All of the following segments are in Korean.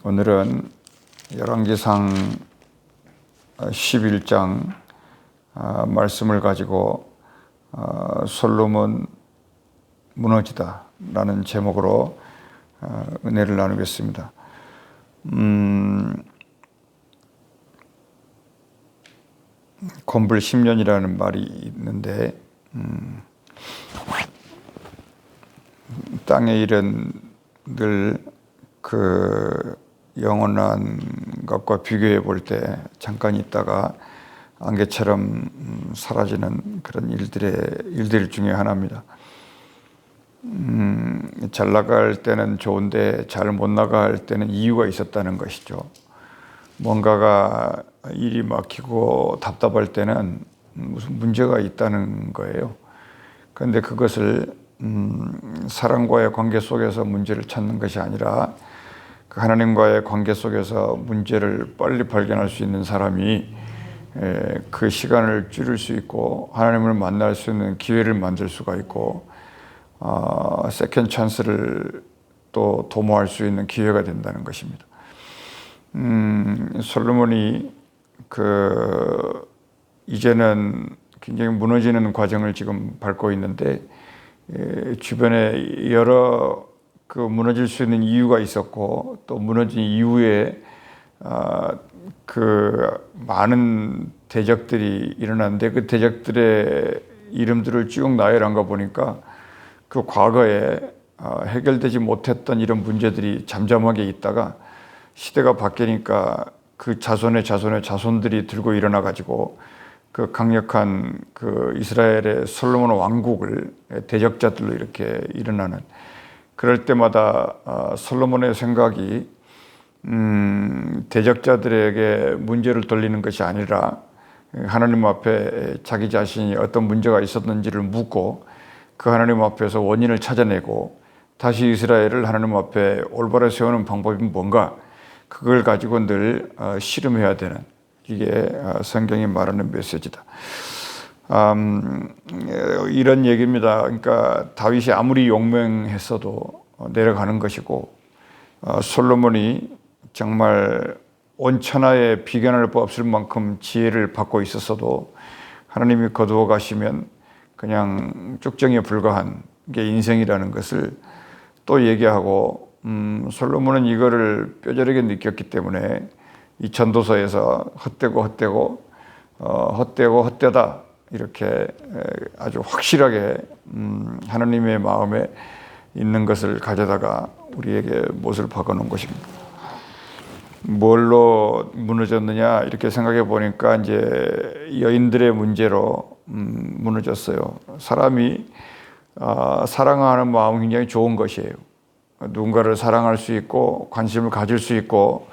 오늘은 열왕기상 11장 말씀을 가지고 솔로몬 무너지다 라는 제목으로 은혜를 나누겠습니다. 곤불 10년이라는 말이 있는데 땅의 일은 늘 그 영원한 것과 비교해 볼 때 잠깐 있다가 안개처럼 사라지는 그런 일들 중에 하나입니다. 잘 나갈 때는 좋은데 잘 못 나갈 때는 이유가 있었다는 것이죠. 뭔가가 일이 막히고 답답할 때는 무슨 문제가 있다는 거예요. 그런데 그것을 사랑과의 관계 속에서 문제를 찾는 것이 아니라 그 하나님과의 관계 속에서 문제를 빨리 발견할 수 있는 사람이 그 시간을 줄일 수 있고 하나님을 만날 수 있는 기회를 만들 수가 있고 세컨 찬스를 또 도모할 수 있는 기회가 된다는 것입니다. 솔로몬이 이제는 굉장히 무너지는 과정을 지금 밟고 있는데 주변에 여러 무너질 수 있는 이유가 있었고 또 무너진 이후에 많은 대적들이 일어났는데 그 대적들의 이름들을 쭉 나열한 거 보니까 그 과거에 해결되지 못했던 이런 문제들이 잠잠하게 있다가 시대가 바뀌니까 그 자손들이 들고 일어나 가지고 그 강력한 이스라엘의 솔로몬 왕국을 대적자들로 이렇게 일어나는, 그럴 때마다 솔로몬의 생각이 대적자들에게 문제를 돌리는 것이 아니라 하나님 앞에 자기 자신이 어떤 문제가 있었는지를 묻고 그 하나님 앞에서 원인을 찾아내고 다시 이스라엘을 하나님 앞에 올바로 세우는 방법이 뭔가, 그걸 가지고 늘 씨름해야 되는, 이게 성경이 말하는 메시지다. 이런 얘기입니다. 그러니까 다윗이 아무리 용맹했어도 내려가는 것이고 솔로몬이 정말 온 천하에 비견할 바 없을 만큼 지혜를 받고 있었어도 하나님이 거두어 가시면 그냥 쭉정이에 불과한 게 인생이라는 것을 또 얘기하고, 솔로몬은 이거를 뼈저리게 느꼈기 때문에 이 전도서에서 헛되다 이렇게 아주 확실하게 하나님의 마음에 있는 것을 가져다가 우리에게 못을 박아놓은 것입니다. 뭘로 무너졌느냐 이렇게 생각해 보니까 이제 여인들의 문제로 무너졌어요. 사람이 사랑하는 마음은 굉장히 좋은 것이에요. 누군가를 사랑할 수 있고 관심을 가질 수 있고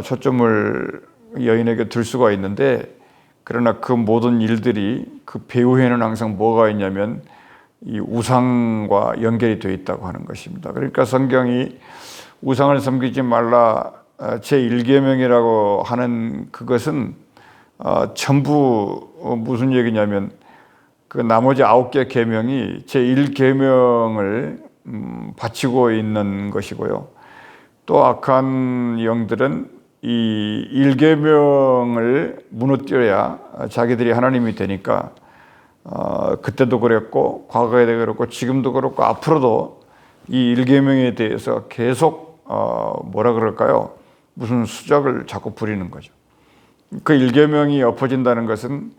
초점을 여인에게 둘 수가 있는데, 그러나 그 모든 일들이 그 배후에는 항상 뭐가 있냐면 이 우상과 연결이 되어 있다고 하는 것입니다. 그러니까 성경이 우상을 섬기지 말라 제1계명이라고 하는 그것은 전부 무슨 얘기냐면 그 나머지 9개 계명이 제1계명을 바치고 있는 것이고요. 또 악한 영들은 이 1계명을 무너뜨려야 자기들이 하나님이 되니까 그때도 그랬고 과거에도 그렇고 지금도 그렇고 앞으로도 이 1계명에 대해서 계속 뭐라 그럴까요? 무슨 수작을 자꾸 부리는 거죠. 그 1계명이 엎어진다는 것은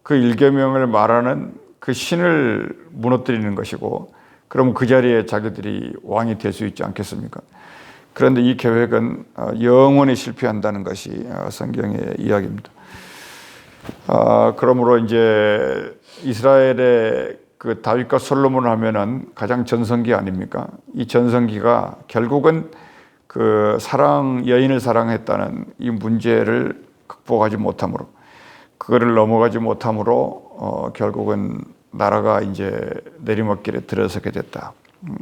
그 1계명을 말하는 그 신을 무너뜨리는 것이고, 그럼 그 자리에 자기들이 왕이 될 수 있지 않겠습니까? 그런데 이 계획은 영원히 실패한다는 것이 성경의 이야기입니다. 그러므로 이제 이스라엘의 그 다윗과 솔로몬을 하면은 가장 전성기 아닙니까? 이 전성기가 결국은 그 여인을 사랑했다는 이 문제를 극복하지 못함으로, 그거를 넘어가지 못함으로 결국은 나라가 이제 내리막길에 들어서게 됐다.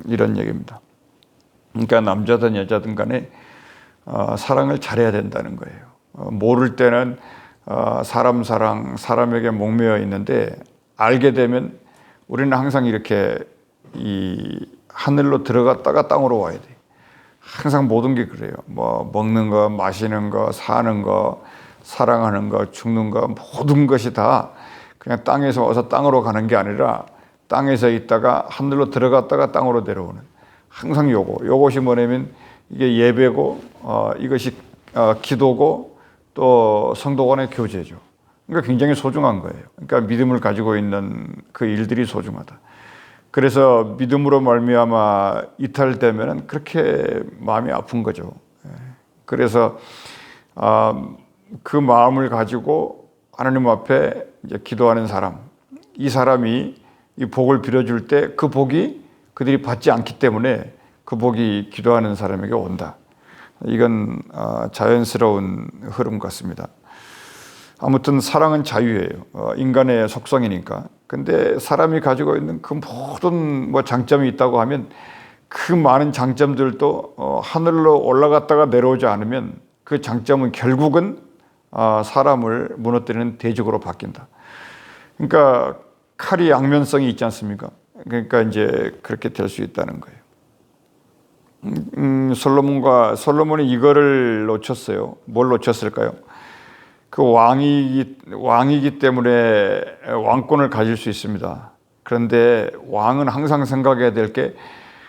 이런 얘기입니다. 그러니까 남자든 여자든 간에 사랑을 잘해야 된다는 거예요. 모를 때는 사람에게 목매어 있는데 알게 되면 우리는 항상 이렇게 이 하늘로 들어갔다가 땅으로 와야 돼. 항상 모든 게 그래요. 뭐 먹는 거, 마시는 거, 사는 거, 사랑하는 거, 죽는 거, 모든 것이 다 그냥 땅에서 어서 땅으로 가는 게 아니라 땅에서 있다가 하늘로 들어갔다가 땅으로 내려오는, 항상 요것이 뭐냐면 이게 예배고 이것이 기도고 또 성도 간의 교제죠. 그러니까 굉장히 소중한 거예요. 그러니까 믿음을 가지고 있는 그 일들이 소중하다. 그래서 믿음으로 말미암아 이탈되면은 그렇게 마음이 아픈 거죠. 그래서 그 마음을 가지고 하나님 앞에 이제 기도하는 사람, 이 사람이 이 복을 빌어줄 때 그 복이 그들이 받지 않기 때문에 그 복이 기도하는 사람에게 온다. 이건 자연스러운 흐름 같습니다. 아무튼 사랑은 자유예요. 인간의 속성이니까. 근데 사람이 가지고 있는 그 모든 뭐 장점이 있다고 하면 그 많은 장점들도 하늘로 올라갔다가 내려오지 않으면 그 장점은 결국은 사람을 무너뜨리는 대적으로 바뀐다. 그러니까 칼이 양면성이 있지 않습니까? 그러니까 이제 그렇게 될 수 있다는 거예요. 솔로몬이 이거를 놓쳤어요. 뭘 놓쳤을까요? 그 왕이기 때문에 왕권을 가질 수 있습니다. 그런데 왕은 항상 생각해야 될 게,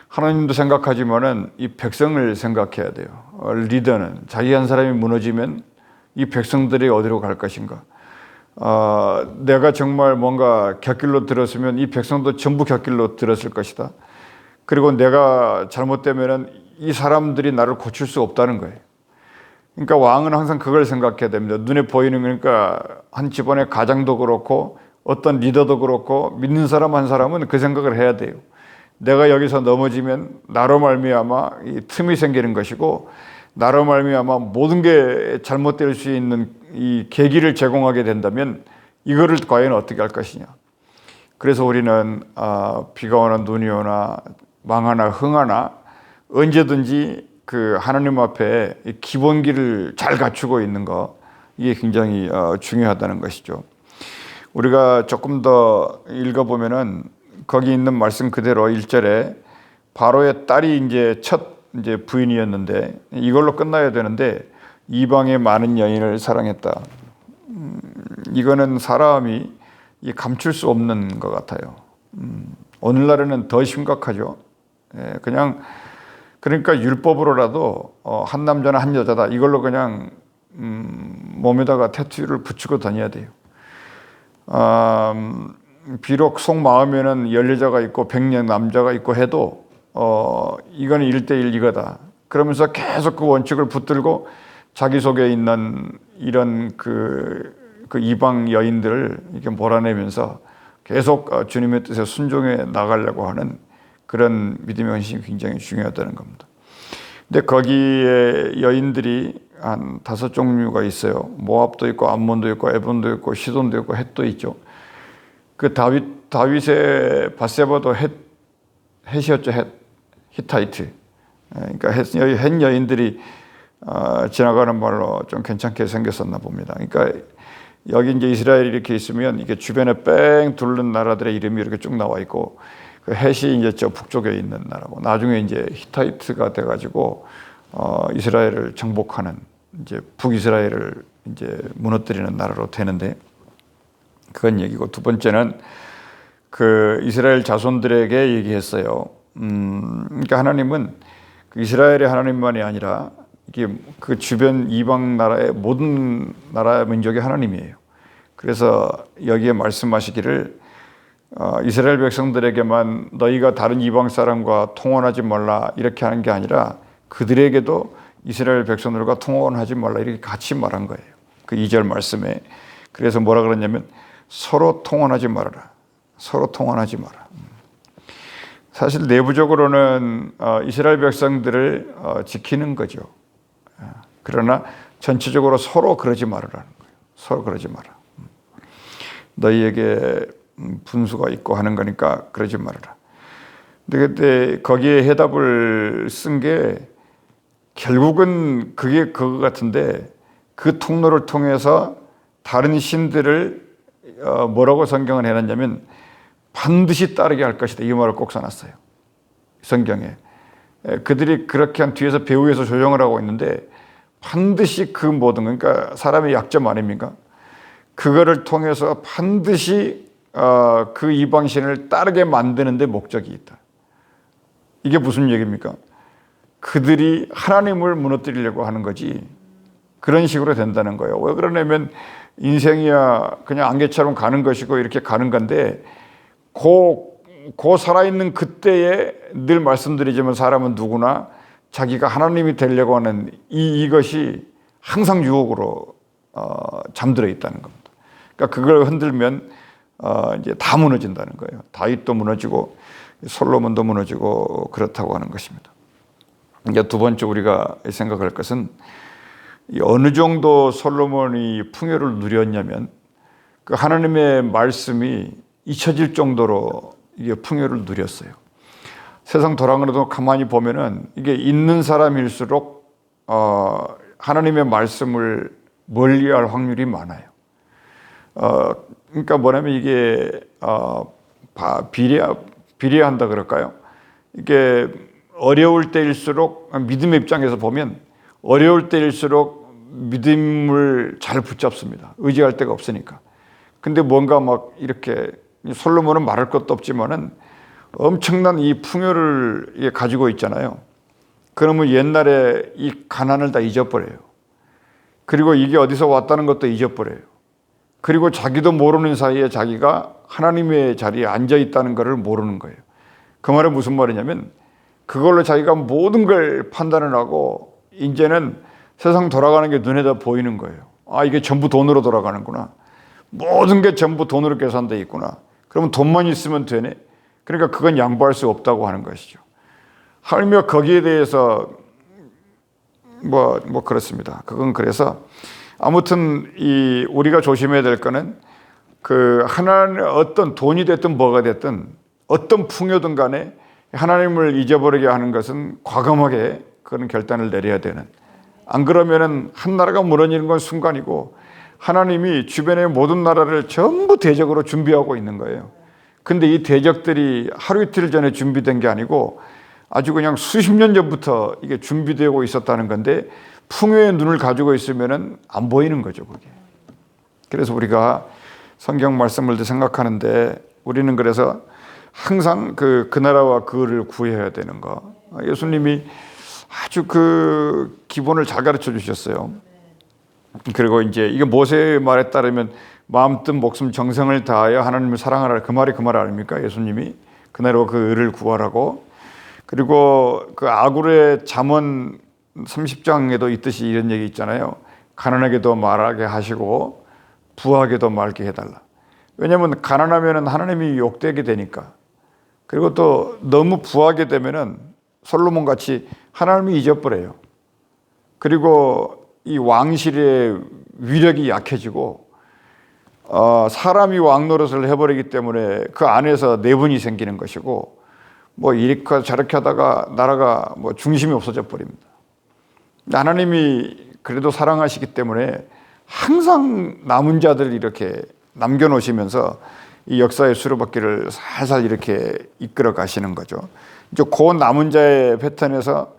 하나님도 생각하지만은 이 백성을 생각해야 돼요. 리더는 자기 한 사람이 무너지면 이 백성들이 어디로 갈 것인가? 내가 정말 뭔가 곁길로 들었으면 이 백성도 전부 곁길로 들었을 것이다. 그리고 내가 잘못되면은 이 사람들이 나를 고칠 수 없다는 거예요. 그러니까 왕은 항상 그걸 생각해야 됩니다. 눈에 보이는, 그러니까 한 집안의 가장도 그렇고 어떤 리더도 그렇고 믿는 사람 한 사람은 그 생각을 해야 돼요. 내가 여기서 넘어지면 나로 말미암아 이 틈이 생기는 것이고, 나로 말미암아 모든 게 잘못될 수 있는 이 계기를 제공하게 된다면 이거를 과연 어떻게 할 것이냐. 그래서 우리는 비가 오나 눈이 오나 망하나 흥하나 언제든지 그 하나님 앞에 기본기를 잘 갖추고 있는 거, 이게 굉장히 중요하다는 것이죠. 우리가 조금 더 읽어보면은 거기 있는 말씀 그대로 1절에 바로의 딸이 첫 부인이었는데 이걸로 끝나야 되는데 이방의 많은 여인을 사랑했다. 이거는 사람이 감출 수 없는 것 같아요. 오늘날에는 더 심각하죠. 그러니까 율법으로라도 한 남자나 한 여자다, 이걸로 그냥 몸에다가 태투를 붙이고 다녀야 돼요. 비록 속마음에는 열여자가 있고 백년 남자가 있고 해도 이거는 1대1 이거다. 그러면서 계속 그 원칙을 붙들고 자기 속에 있는 이런 그 이방 여인들을 이렇게 몰아내면서 계속 주님의 뜻에 순종해 나가려고 하는 그런 믿음의 헌신이 굉장히 중요하다는 겁니다. 근데 거기에 여인들이 한 5종류가 있어요. 모압도 있고 암몬도 있고 에본도 있고 시돈도 있고 헷도 있죠. 그 다윗의 바세바도 헷이었죠. 히타이트. 그러니까 헷 여인들이 지나가는 말로 좀 괜찮게 생겼었나 봅니다. 그러니까 여기 이스라엘이 이렇게 있으면 이게 주변에 뺑 둘른 나라들의 이름이 이렇게 쭉 나와 있고, 그 헷이 저 북쪽에 있는 나라고, 나중에 히타이트가 돼가지고 이스라엘을 정복하는 북이스라엘을 무너뜨리는 나라로 되는데, 그건 얘기고, 두 번째는 그 이스라엘 자손들에게 얘기했어요. 그러니까 하나님은 그 이스라엘의 하나님만이 아니라 이게 그 주변 이방 나라의 모든 나라 민족의 하나님이에요. 그래서 여기에 말씀하시기를 이스라엘 백성들에게만 너희가 다른 이방 사람과 통혼하지 말라 이렇게 하는 게 아니라 그들에게도 이스라엘 백성들과 통혼하지 말라 이렇게 같이 말한 거예요. 그 2절 말씀에. 그래서 뭐라 그러냐면 서로 통혼하지 말아라. 서로 통혼하지 마라. 사실 내부적으로는 이스라엘 백성들을 지키는 거죠. 그러나 전체적으로 서로 그러지 말으라는 거예요. 서로 그러지 마라. 너희에게 분수가 있고 하는 거니까 그러지 말아라. 근데 그때 거기에 해답을 쓴 게 결국은 그게 그거 같은데, 그 통로를 통해서 다른 신들을 뭐라고 성경을 해놨냐면 반드시 따르게 할 것이다, 이 말을 꼭 써놨어요, 성경에. 그들이 그렇게 한 뒤에서 배후에서 조정을 하고 있는데 반드시 그 모든, 그러니까 사람의 약점 아닙니까? 그거를 통해서 반드시 그 이방신을 따르게 만드는 데 목적이 있다. 이게 무슨 얘기입니까? 그들이 하나님을 무너뜨리려고 하는 거지 그런 식으로 된다는 거예요. 왜 그러냐면 인생이야 그냥 안개처럼 가는 것이고 이렇게 가는 건데 그 살아있는 그때에 늘 말씀드리지만 사람은 누구나 자기가 하나님이 되려고 하는 이것이 항상 유혹으로 잠들어 있다는 겁니다. 그러니까 그걸 흔들면 이제 다 무너진다는 거예요. 다윗도 무너지고 솔로몬도 무너지고 그렇다고 하는 것입니다. 이제 두 번째 우리가 생각할 것은 어느 정도 솔로몬이 풍요를 누렸냐면 그 하나님의 말씀이 잊혀질 정도로 이게 풍요를 누렸어요. 세상 돌아가도 가만히 보면은 이게 있는 사람일수록 하나님의 말씀을 멀리할 확률이 많아요. 그러니까 뭐냐면 이게 비례한다 그럴까요? 이게 어려울 때일수록 믿음의 입장에서 보면 어려울 때일수록 믿음을 잘 붙잡습니다. 의지할 데가 없으니까. 근데 뭔가 막 이렇게 솔로몬은 말할 것도 없지만은 엄청난 이 풍요를 가지고 있잖아요. 그러면 옛날에 이 가난을 다 잊어버려요. 그리고 이게 어디서 왔다는 것도 잊어버려요. 그리고 자기도 모르는 사이에 자기가 하나님의 자리에 앉아 있다는 것을 모르는 거예요. 그 말은 무슨 말이냐면 그걸로 자기가 모든 걸 판단을 하고 이제는 세상 돌아가는 게 눈에 다 보이는 거예요. 아, 이게 전부 돈으로 돌아가는구나. 모든 게 전부 돈으로 계산돼 있구나. 그러면 돈만 있으면 되네. 그러니까 그건 양보할 수 없다고 하는 것이죠. 하물며 거기에 대해서 뭐 그렇습니다. 그건 그래서 아무튼 우리가 조심해야 될 거는 그 하나님 어떤 돈이 됐든 뭐가 됐든 어떤 풍요든 간에 하나님을 잊어버리게 하는 것은 과감하게 그런 결단을 내려야 되는. 안 그러면은 한 나라가 무너지는 건 순간이고 하나님이 주변의 모든 나라를 전부 대적으로 준비하고 있는 거예요. 근데 이 대적들이 하루 이틀 전에 준비된 게 아니고 아주 그냥 수십 년 전부터 이게 준비되고 있었다는 건데 풍요의 눈을 가지고 있으면은 안 보이는 거죠, 그게. 그래서 우리가 성경 말씀을 생각하는데 우리는 그래서 항상 그 나라와 그를 구해야 되는 거. 예수님이 아주 그 기본을 잘 가르쳐 주셨어요. 그리고 이제 이게 모세의 말에 따르면 마음 뜻 목숨 정성을 다하여 하나님을 사랑하라 그 말이 그 말 아닙니까? 예수님이 그 나라와 그 의를 구하라고. 그리고 그 아굴의 잠언 30장에도 있듯이 이런 얘기 있잖아요. 가난하게도 말하게 하시고 부하게도 말게 해달라. 왜냐하면 가난하면 하나님이 욕되게 되니까. 그리고 또 너무 부하게 되면은 솔로몬 같이 하나님이 잊어버려요. 그리고 이 왕실의 위력이 약해지고 사람이 왕 노릇을 해버리기 때문에 그 안에서 내분이 생기는 것이고 뭐 이렇게 저렇게 하다가 나라가 뭐 중심이 없어져 버립니다. 하나님이 그래도 사랑하시기 때문에 항상 남은 자들을 이렇게 남겨놓으시면서 이 역사의 수레바퀴를 살살 이렇게 이끌어 가시는 거죠. 이제 그 남은 자의 패턴에서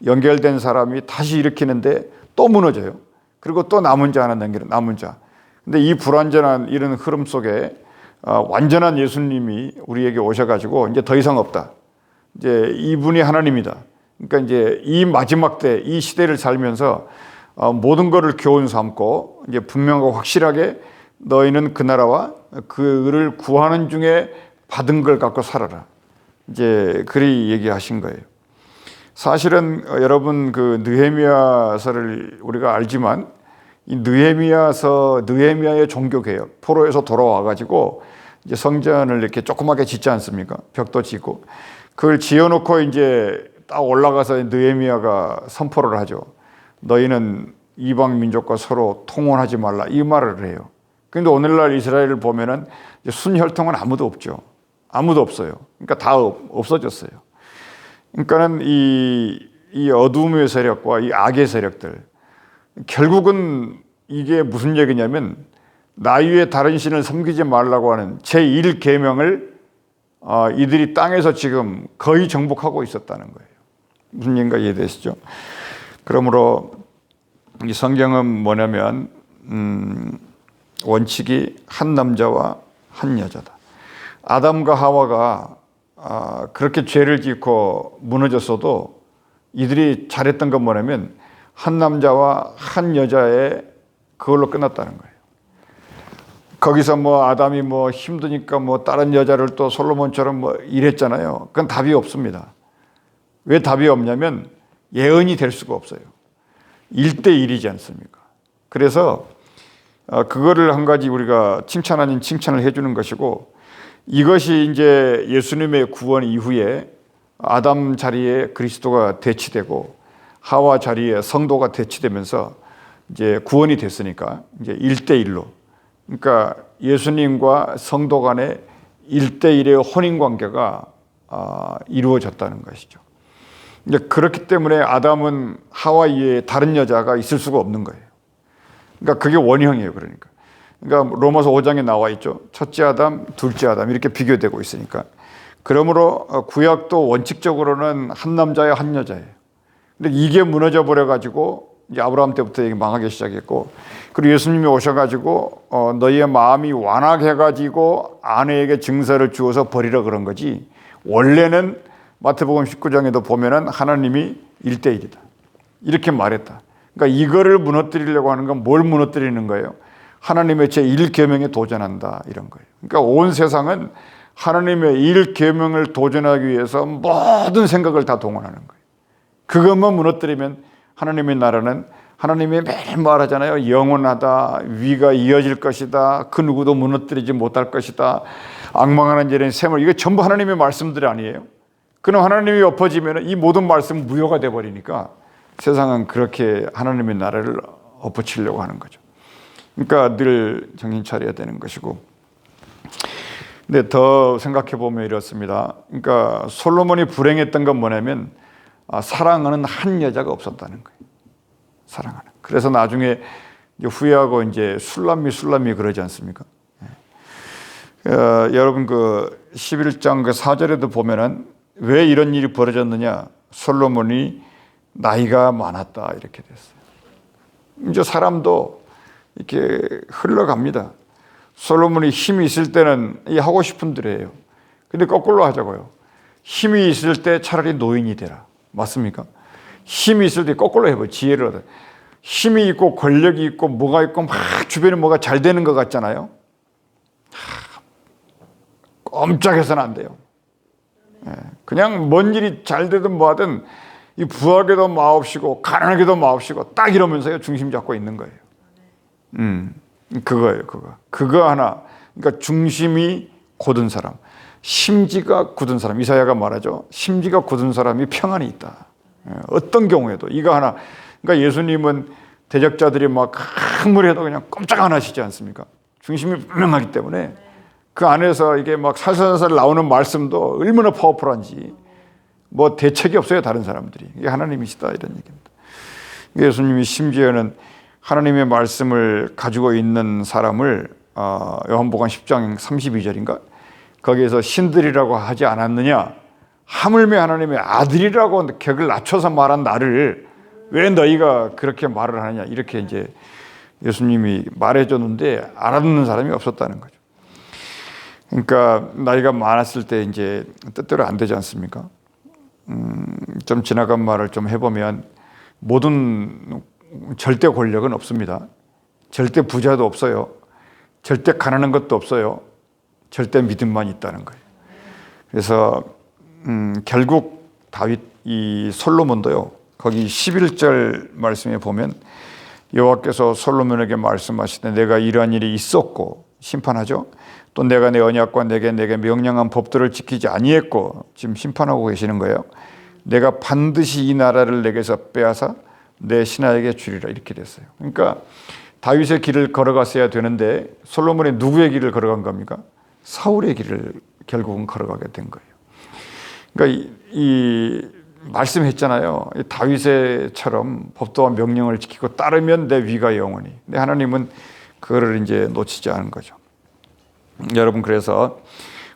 연결된 사람이 다시 일으키는데 또 무너져요. 그리고 또 남은 자 하나 남기는 남은 자. 근데 이 불완전한 이런 흐름 속에 완전한 예수님이 우리에게 오셔가지고 이제 더 이상 없다. 이제 이분이 하나님이다. 그러니까 이제 이 마지막 때 이 시대를 살면서 모든 것을 교훈 삼고 이제 분명하고 확실하게 너희는 그 나라와 그를 구하는 중에 받은 걸 갖고 살아라. 이제 그리 얘기하신 거예요. 사실은 여러분 그 느헤미야서를 우리가 알지만 이 느헤미야의 종교 개혁 포로에서 돌아와 가지고 이제 성전을 이렇게 조그맣게 짓지 않습니까? 벽도 짓고 그걸 지어놓고 이제 딱 올라가서 느헤미야가 선포를 하죠. 너희는 이방 민족과 서로 통혼하지 말라 이 말을 해요. 그런데 오늘날 이스라엘을 보면은 순혈통은 아무도 없죠. 아무도 없어요. 그러니까 다 없어졌어요. 그러니까는 이 어둠의 세력과 이 악의 세력들 결국은 이게 무슨 얘기냐면 나 위에 다른 신을 섬기지 말라고 하는 제1계명을 이들이 땅에서 지금 거의 정복하고 있었다는 거예요. 무슨 얘기인가 이해되시죠? 그러므로 이 성경은 뭐냐면 원칙이 한 남자와 한 여자다. 아담과 하와가 그렇게 죄를 짓고 무너졌어도 이들이 잘했던 건 뭐냐면 한 남자와 한 여자의 그걸로 끝났다는 거예요. 거기서 뭐 아담이 뭐 힘드니까 뭐 다른 여자를 또 솔로몬처럼 뭐 이랬잖아요. 그건 답이 없습니다. 왜 답이 없냐면 예언이 될 수가 없어요. 1대1이지 않습니까? 그래서 그거를 한 가지 우리가 칭찬 아닌 칭찬을 해주는 것이고, 이것이 이제 예수님의 구원 이후에 아담 자리에 그리스도가 대치되고 하와 자리에 성도가 대치되면서 이제 구원이 됐으니까 이제 1대1로, 그러니까 예수님과 성도 간의 1대1의 혼인 관계가 이루어졌다는 것이죠. 이제 그렇기 때문에 아담은 하와 이외에 다른 여자가 있을 수가 없는 거예요. 그러니까 그게 원형이에요. 그러니까 로마서 5장에 나와 있죠. 첫째 아담, 둘째 아담 이렇게 비교되고 있으니까. 그러므로 구약도 원칙적으로는 한 남자야 한 여자예요. 근데 이게 무너져 버려 가지고 이제 아브라함 때부터 이게 망하기 시작했고, 그리고 예수님이 오셔가지고 너희의 마음이 완악해가지고 아내에게 증서를 주어서 버리라 그런 거지, 원래는 마태복음 19장에도 보면은 하나님이 1대1이다 이렇게 말했다. 그러니까 이거를 무너뜨리려고 하는 건 뭘 무너뜨리는 거예요? 하나님의 제1계명에 도전한다 이런 거예요. 그러니까 온 세상은 하나님의 1계명을 도전하기 위해서 모든 생각을 다 동원하는 거예요. 그것만 무너뜨리면 하나님의 나라는, 하나님이 매일 말하잖아요. 영원하다, 위가 이어질 것이다, 그 누구도 무너뜨리지 못할 것이다, 악망하는 자는 샘을, 이게 전부 하나님의 말씀들이 아니에요. 그럼 하나님이 엎어지면 이 모든 말씀은 무효가 돼버리니까 세상은 그렇게 하나님의 나라를 엎어치려고 하는 거죠. 그러니까 늘 정신 차려야 되는 것이고, 근데 더 생각해 보면 이렇습니다. 그러니까 솔로몬이 불행했던 건 뭐냐면 사랑하는 한 여자가 없었다는 거예요. 사랑하는. 그래서 나중에 후회하고 이제 술람이 그러지 않습니까? 여러분 그 11장 그 4절에도 보면은 왜 이런 일이 벌어졌느냐? 솔로몬이 나이가 많았다 이렇게 됐어요. 이제 사람도 이렇게 흘러갑니다. 솔로몬이 힘이 있을 때는 하고 싶은 대로 해요. 근데 거꾸로 하자고요. 힘이 있을 때 차라리 노인이 되라. 맞습니까? 힘이 있을 때 거꾸로 해봐요. 지혜를 얻어. 힘이 있고 권력이 있고 뭐가 있고 막 주변에 뭐가 잘 되는 것 같잖아요. 꼼짝해서는 안 돼요. 그냥 뭔 일이 잘 되든 뭐 하든 이 부하게도 마옵시고 가난하게도 마옵시고 딱 이러면서요 중심 잡고 있는 거예요. 그거예요. 그거 하나. 그러니까 중심이 곧은 사람, 심지가 굳은 사람. 이사야가 말하죠. 심지가 굳은 사람이 평안이 있다. 어떤 경우에도 이거 하나. 그러니까 예수님은 대적자들이 막 아무리 해도 그냥 꼼짝 안 하시지 않습니까? 중심이 분명하기 때문에 그 안에서 이게 막 살살살 나오는 말씀도 얼마나 파워풀한지 뭐 대책이 없어요. 다른 사람들이. 이게 하나님이시다 이런 얘기입니다. 예수님이 심지어는 하나님의 말씀을 가지고 있는 사람을 요한복음 10장 32절인가 거기에서 신들이라고 하지 않았느냐, 하물며 하나님의 아들이라고 격을 낮춰서 말한 나를 왜 너희가 그렇게 말을 하느냐 이렇게 이제 예수님이 말해줬는데 알아듣는 사람이 없었다는 거죠. 그러니까 나이가 많았을 때 이제 뜻대로 안 되지 않습니까? 좀 지나간 말을 좀 해보면 모든 절대 권력은 없습니다. 절대 부자도 없어요. 절대 가난한 것도 없어요. 절대 믿음만 있다는 거예요. 그래서 결국 다윗 이 솔로몬도요. 거기 11절 말씀에 보면 여호와께서 솔로몬에게 말씀하시되 내가 이러한 일이 있었고 심판하죠. 또 내가 내 언약과 내게 명령한 법들을 지키지 아니했고 지금 심판하고 계시는 거예요. 내가 반드시 이 나라를 내게서 빼앗아 내 신하에게 주리라 이렇게 됐어요. 그러니까 다윗의 길을 걸어갔어야 되는데 솔로몬이 누구의 길을 걸어간 겁니까? 사울의 길을 결국은 걸어가게 된 거예요. 그러니까 이 말씀했잖아요. 다윗의처럼 법도와 명령을 지키고 따르면 내 위가 영원히. 근데 하나님은 그거를 이제 놓치지 않은 거죠. 여러분 그래서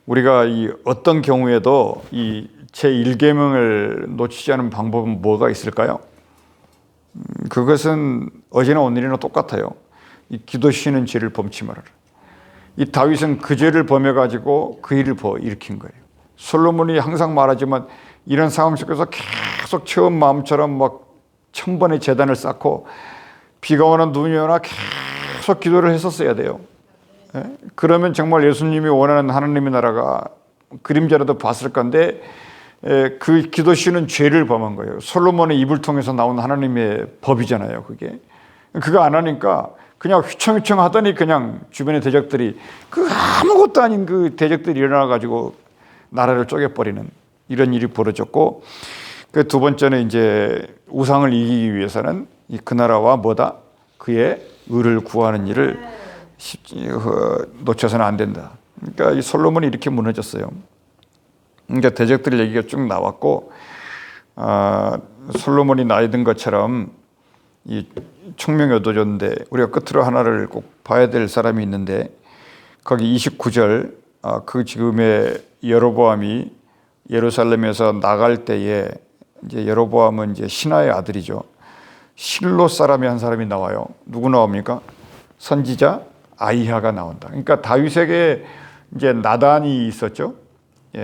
우리가 이 어떤 경우에도 이 제1계명을 놓치지 않은 방법은 뭐가 있을까요? 그것은 어제나 오늘이나 똑같아요. 이 기도 쉬는 죄를 범치 말아라. 이 다윗은 그 죄를 범해가지고 그 일을 일으킨 거예요. 솔로몬이 항상 말하지만 이런 상황 속에서 계속 처음 마음처럼 막 1000번의 제단을 쌓고 비가 오나 눈이 오나 계속 기도를 했었어야 돼요. 그러면 정말 예수님이 원하는 하나님의 나라가 그림자라도 봤을 건데 그 기도 쉬는 죄를 범한 거예요. 솔로몬의 입을 통해서 나온 하나님의 법이잖아요. 그거 안 하니까 그냥 휘청휘청 하더니 그냥 주변의 대적들이 그 아무것도 아닌 그 대적들이 일어나가지고 나라를 쪼개버리는 이런 일이 벌어졌고, 그 두 번째는 이제 우상을 이기기 위해서는 그 나라와 뭐다? 그의 의를 구하는 일을 놓쳐서는 안 된다. 그러니까 이 솔로몬이 이렇게 무너졌어요. 그러니까 대적들 얘기가 쭉 나왔고, 솔로몬이 나이 든 것처럼 이 총명이 얻어졌는데 우리가 끝으로 하나를 꼭 봐야 될 사람이 있는데, 거기 29절 그 지금의 여로보암이 예루살렘에서 나갈 때에 이제 여로보암은 이제 신하의 아들이죠. 실로 사람이 한 사람이 나와요. 누구 나옵니까? 선지자 아이야가 나온다. 그러니까 다윗에게 이제 나단이 있었죠.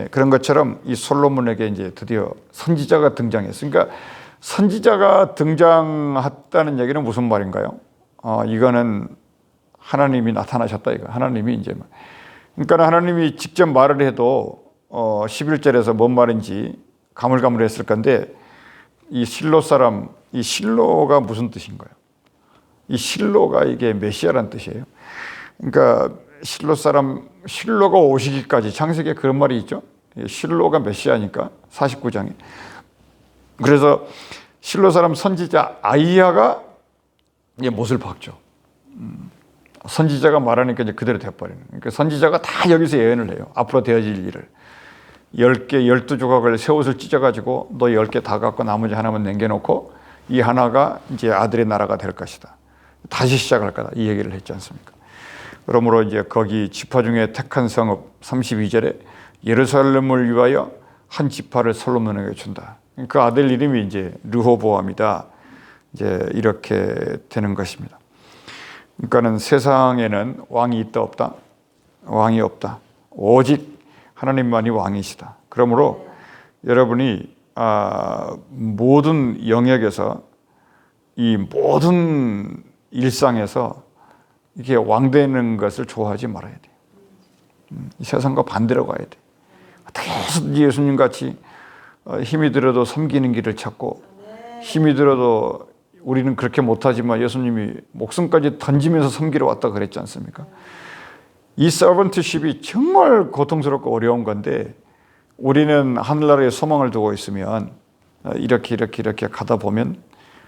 그런 것처럼 이 솔로몬에게 이제 드디어 선지자가 등장했어요. 그러니까 선지자가 등장했다는 얘기는 무슨 말인가요? 이거는 하나님이 나타나셨다 이거. 하나님이 이제 그러니까 하나님이 직접 말을 해도 11절에서 뭔 말인지 가물가물했을 건데, 이 실로 사람, 이 실로가 무슨 뜻인 거예요? 이 실로가 이게 메시아란 뜻이에요. 그러니까 실로 사람, 실로가 오시기까지 창세기에 그런 말이 있죠. 실로가 메시아니까 49장에. 그래서 실로 사람 선지자 아이야가 못을 박죠. 선지자가 말하니까 이제 그대로 돼버리는. 그러니까 선지자가 다 여기서 예언을 해요. 앞으로 되어질 일을. 10개, 12조각을 새 옷을 찢어가지고 너 10개 다 갖고 나머지 하나만 남겨놓고 이 하나가 이제 아들의 나라가 될 것이다. 다시 시작할 거다. 이 얘기를 했지 않습니까? 그러므로 이제 거기 지파 중에 택한 성읍 32절에 예루살렘을 위하여 한 지파를 솔로몬에게 준다. 그 아들 이름이 이제 르호보암이다. 이제 이렇게 되는 것입니다. 그러니까는 세상에는 왕이 있다 없다? 왕이 없다. 오직 하나님만이 왕이시다. 그러므로 여러분이 모든 영역에서 이 모든 일상에서 이게 왕되는 것을 좋아하지 말아야 돼요. 세상과 반대로 가야 돼. 어떻게 해서든지 예수님 같이 힘이 들어도 섬기는 길을 찾고, 힘이 들어도 우리는 그렇게 못하지만 예수님이 목숨까지 던지면서 섬기러 왔다 그랬지 않습니까? 이 서번트십이 정말 고통스럽고 어려운 건데, 우리는 하늘나라에 소망을 두고 있으면 이렇게 가다 보면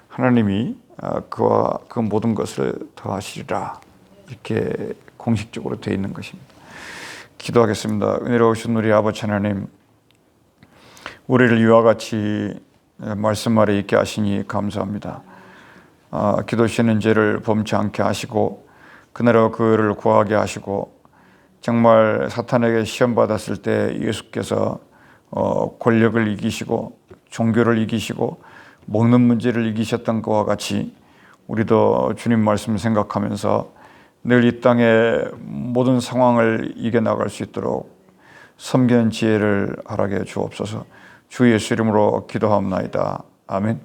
하나님이 그와 그 모든 것을 더하시리라, 이렇게 공식적으로 되어 있는 것입니다. 기도하겠습니다. 은혜로우신 우리 아버지 하나님, 우리를 이와 같이 말씀 아래 있게 하시니 감사합니다. 기도 쉬는 죄를 범치 않게 하시고 그나라 그를 구하게 하시고, 정말 사탄에게 시험 받았을 때 예수께서 권력을 이기시고 종교를 이기시고 먹는 문제를 이기셨던 것과 같이 우리도 주님 말씀 생각하면서 늘 이 땅의 모든 상황을 이겨나갈 수 있도록 섬기는 지혜를 허락해 주옵소서. 주 예수 이름으로 기도하옵나이다. 아멘.